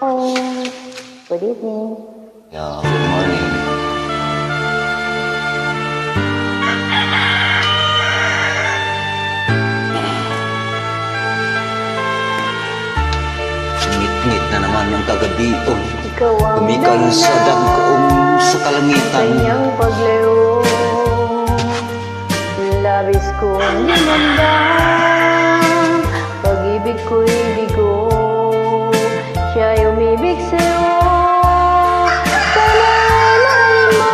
Oh, good evening. Yeah, good morning. Ngit-ngit na naman ng kagabi Ikaw ang Kumikal sa dagkoong sa kalangitan kanyang paglayo. Labis kong dinamdam, pag-ibig ko'y bigo. Siya'y umibig sa'yo, pananahin mo,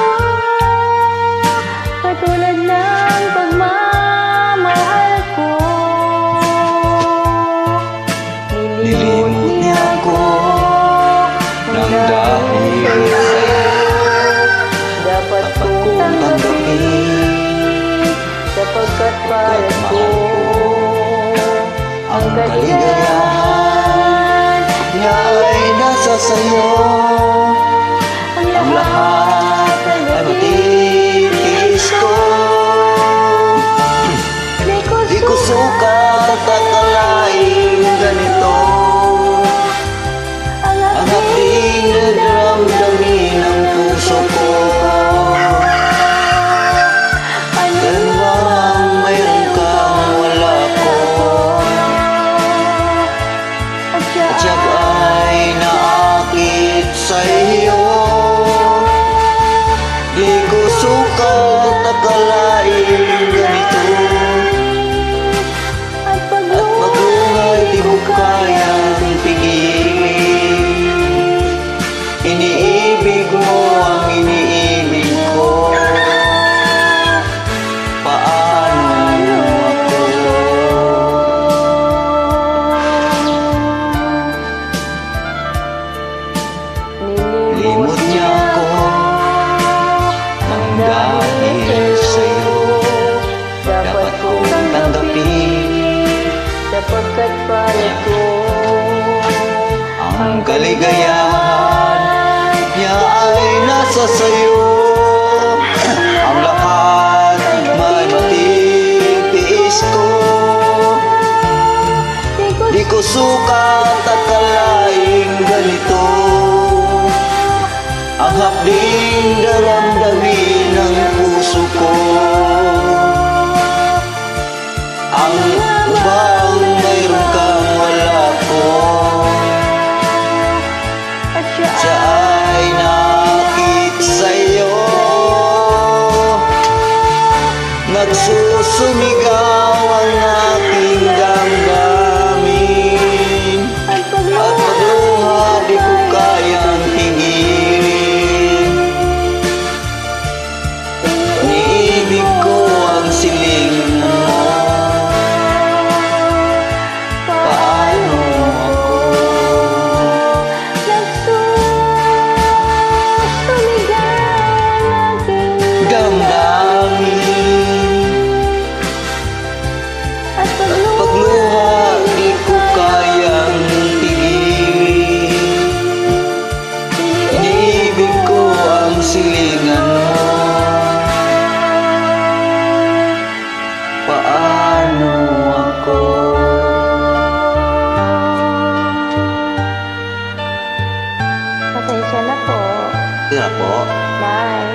katulad ng pagmamahal ko. Nilimot niya ako nang dahil sa'yo. Dapat kong kong tanggapin, sapagkat para ko ang kaligayahan niya ay nasa sa'yo. ang Ang lahat ay matitiis ko. Di ko sukat at akalain ganito. ang Ang hapding nagramdamin ng puso ko. Ganun bang mayroon kang wala ko? At siya ay naakit sa iyo. Di ko sukat akalain ganito. at At magluhay di ko kayang pigilin. Iniibig mo ang iniibig ko. Paano ako? Nilimot niya ako Nang dahil sa'yo, dapat kong tanggapin sapagkat para ko ang kaligayahan niya ay nasa sa'yo. Ang lahat may matitiis ko. Di ko sukat akalain ganito. Ang hapding daramdamin ng puso ko. Ang bang mayroon kang wala ko. at siya Siya ay nakit sa'yo. Nagsusumigaw ang aking damdamin. at At magluha di ko kayang pigilin. Iniibig ko ang siling mo. Paano ako? nagsusumigaw ang aking Damdamin. at Pagluha di ko kayang pigilin. Iniibig ko ang silingan mo. Paano ako? Pasensya na po. Tira po. Bye.